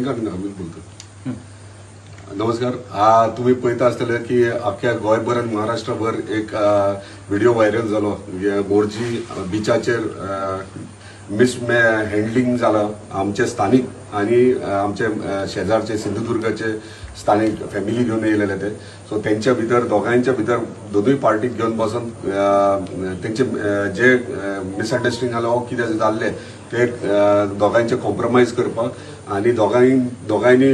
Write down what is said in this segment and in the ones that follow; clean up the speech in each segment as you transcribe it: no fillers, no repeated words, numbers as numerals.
तांकां आमी बोलता. नमस्कार. तुम्ही पळयता आसतले की अख्ख्या गोंयभर आनी महाराष्ट्रभर एक व्हिडिओ व्हायरल जालो. मोरजी बिचाचेर मिसहँडलिंग जाला आमचे स्थानिक आणि आमचे शेजारचे सिंधुदुर्गाचे स्थानिक फॅमिली घेऊन येयलेले ते. सो त्यांच्या भितर दोगांच्या भितर दोनूय पार्टीक घेवन बसून तेंचे जे मिसअंडरस्टँडिंग जालो हो कितें जाल्ले ते दोगांचे कॉम्प्रोमाइज करपाक आणि दोगांनी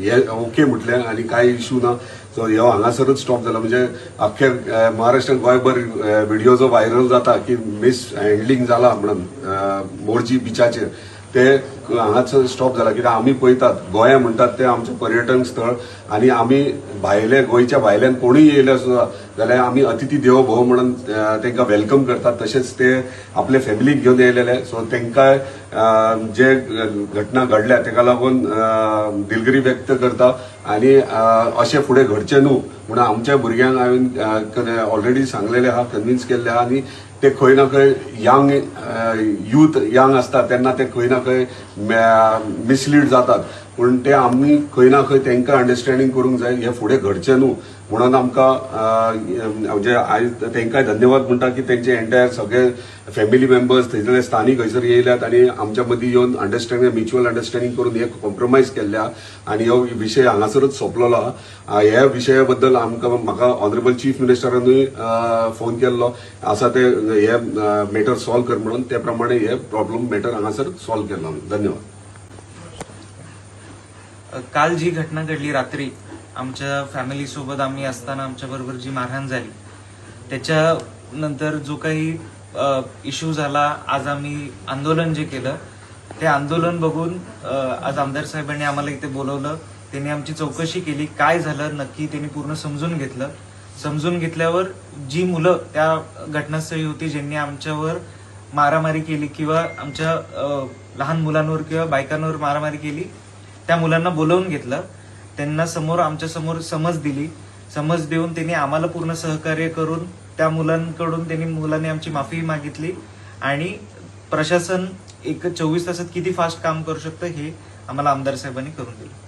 हे ओके म्हटले आणि काय इश्यू ना. सो ह्यो हांगासरच स्टॉप जाला. म्हणजे अख्खे महाराष्ट्रात गोंयभर व्हिडिओ जो व्हायरल जाता की मिसहँडलिंग जाला म्हणून मोरजी बिचाचेर ते हांगाच स्टॉप जाला. कित्याक आमी पळयतात गोंया म्हणटात ते आमचें पर्यटन स्थळ आणि आमी भायले गोंयच्या भायल्यान कोणूय येयले सुद्दां जाल्यार आमी अतिथी देवो भव म्हणून तांकां वेलकम करतात. तशेंच ते आपले फॅमिलीक घेवन येयलेले. सो तांकां जे घटना घडल्या ताका लागून दिलगिरी व्यक्त करता आणि अशें फुडें घडचें न्हू म्हणून आमच्या भुरग्यांक हांवें ऑलरेडी सांगलेलें आहा, कन्विन्स केल्लें आहा. आणि ते खंय ना खंय यूथ यंग असता तेन्ना ते खंय ना खंय मिसलीड जातात. पूण ते आमी खंय ना खंय तांकां अंडरस्टँडिंग करूंक जाय. हे फुडें घडचें न्हू म्हणून आमकां म्हणजे आयज तांकांय धन्यवाद म्हणटा की तेंचे एंटायर सगळे फॅमिली मेंबर्स थंयसरले स्थानीक हयसर येयल्यात आणि आमच्या मदीं येवन अंडरस्टँडिंग म्युच्युअल अंडरस्टँडिंग करून हे कॉम्प्रोमाइज केल्ल्या आणि हो विशय हांगासरच सोंपलेलो आहा. ह्या विशया बद्दल म्हाका ऑनरेबल चीफ मिनिस्टरानूय फोन केल्लो आसा ते हे मॅटर सॉल्व कर म्हणून. ते प्रमाणे हे प्रॉब्लेम मॅटर हांगासर सॉल्व केलो आमी. धन्यवाद. काल जी घटना घडली रात्री आमच्या फॅमिली सोबत आम्ही असताना आमच्या बरोबर जी मारहाण झाली त्याच्यानंतर जो काही इश्यू झाला, आज आम्ही आंदोलन जे केलं ते आंदोलन बघून आज आमदार साहेबांनी आम्हाला इथे बोलवलं. त्यांनी आमची चौकशी केली, काय झालं नक्की त्यांनी पूर्ण समजून घेतलं. समजून घेतल्यावर जी मुलं त्या घटनास्थळी होती ज्यांनी आमच्यावर मारामारी केली किंवा आमच्या लहान मुलांवर किंवा बायकांवर मारामारी केली त्या मुलांना बोलवून घेतलं. त्यांना आमच्या समोर समज दिली. समज देऊन त्यांनी आम्हाला पूर्ण सहकार्य करून त्या मुलांनी आमची माफी मागितली आणि प्रशासन 24 तासात किती फास्ट काम करू शकतं हे आम्हाला आमदार साहेबांनी करून दिलं.